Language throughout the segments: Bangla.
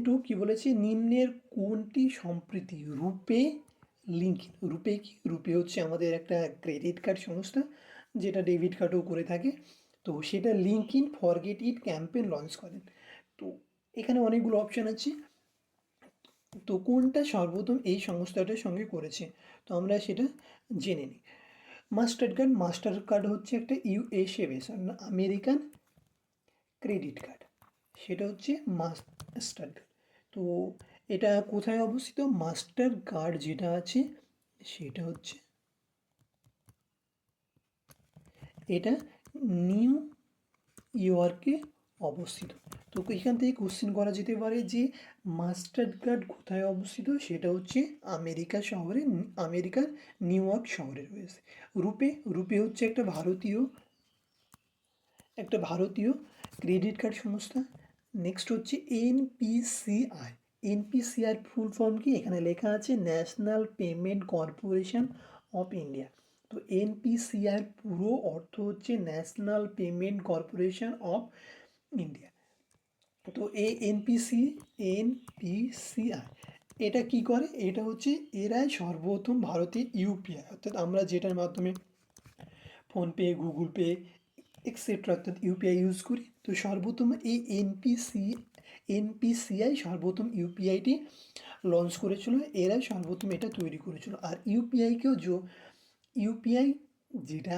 টু কী বলেছে, নিম্নের কোনটি সম্প্রতি রূপে লিঙ্ক, রূপে কি, রূপে হচ্ছে আমাদের একটা ক্রেডিট কার্ড সংস্থা যেটা ডেবিট কার্ডও করে থাকে। তো সেটা link in forget it campaign launch করেন। তো এখানে অনেকগুলো অপশান আছে, তো কোনটা সর্বপ্রথম এই সংস্থাটার সঙ্গে করেছে, তো আমরা সেটা জেনে নিই। মাস্টার কার্ড হচ্ছে একটা USA base American credit card, সেটা হচ্ছে মাস্টার কার্ড। তো এটা কোথায় অবস্থিত, মাস্টার কার্ড যেটা আছে সেটা হচ্ছে এটা নিউ ইয়র্কে অবস্থিত। তো এখান থেকে কোশ্চেন করা যেতে পারে যে মাস্টার কার্ড কোথায় অবস্থিত, সেটা হচ্ছে আমেরিকা শহরে, আমেরিকার নিউ ইয়র্ক শহরে রয়েছে। রূপে হচ্ছে একটা ভারতীয় ক্রেডিট কার্ড সংস্থা। নেক্সট হচ্ছে এনপিসিআই। এনপিসিআই ফুল ফর্ম কি, এখানে লেখা আছে national payment corporation of India. তো এনপিসিআই পুরো অর্থ হচ্ছে national payment corporation of India. তো এনপিসিআই এটা কি করে, এটা হচ্ছে এরাই সর্বপ্রথম ভারতে ইউপিআই, অর্থাৎ আমরা যেটার মাধ্যমে ফোনপে, গুগল পে এক্সেট্রা অর্থাৎ ইউপিআই ইউজ করি। তো সর্বপ্রথম এই এনপিসিআই সর্বপ্রথম ইউপিআইটি লঞ্চ করেছিল, এরাই সর্বপ্রথম এটা তৈরি করেছিল। আর ইউপিআই যেটা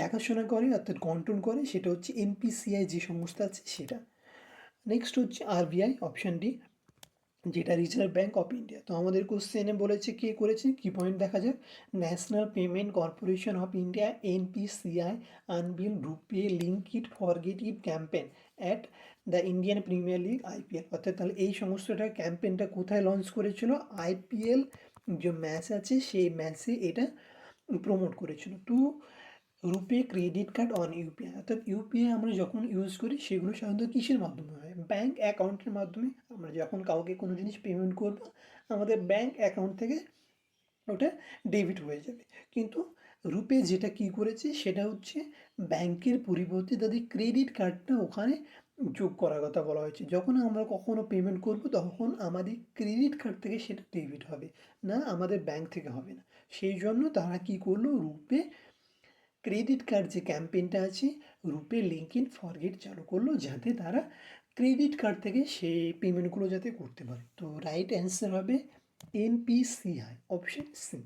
দেখাশোনা করে অর্থাৎ কন্ট্রোল করে সেটা হচ্ছে এনপিসিআই যে সংস্থা আছে সেটা। নেক্সট হচ্ছে আরবিআই, অপশান ডি, যেটা রিজার্ভ ব্যাঙ্ক অফ ইন্ডিয়া। তো আমাদের কোশ্চেনে বলেছে কে করেছে, কি পয়েন্ট দেখা যাক। National payment corporation of India NPCI unveil RuPay link it forget it campaign at the Indian Premier League IPL. অর্থাৎ তাহলে এই সমস্তটা ক্যাম্পেনটা কোথায় লঞ্চ করেছিল, আইপিএল যে ম্যাচ আছে সেই ম্যাচে এটা প্রমোট করেছিল। তো রুপে ক্রেডিট কার্ড অন ইউপিআই, অর্থাৎ ইউপিআই আমরা যখন ইউজ করি সেগুলো সাধারণত কিসের মাধ্যমে হয়, ব্যাঙ্ক অ্যাকাউন্টের মাধ্যমে। আমরা যখন কাউকে কোনো জিনিস পেমেন্ট করব আমাদের ব্যাঙ্ক অ্যাকাউন্ট থেকে ওটা ডেবিট হয়ে যাবে। কিন্তু রুপে যেটা কি করেছে সেটা হচ্ছে ব্যাংকের পরিবর্তে তাদের ক্রেডিট কার্ডটা ওখানে যোগ করার কথা বলা হয়েছে। যখন আমরা কখনো পেমেন্ট করব তখন আমাদের ক্রেডিট কার্ড থেকে সেটা ডেবিট হবে, না আমাদের ব্যাংক থেকে হবে না। সেই জন্য তারা কি করলো, রুপে ক্রেডিট কার্ড যে ক্যাম্পেইনটা আছে রুপে লিঙ্ক ইন ফরগেট চালু করলো, যাতে তারা ক্রেডিট কার্ড থেকে সেই পেমেন্টগুলো যাতে করতে পারে। তো রাইট অ্যান্সার হবে এনপিসিআই, অপশন সি।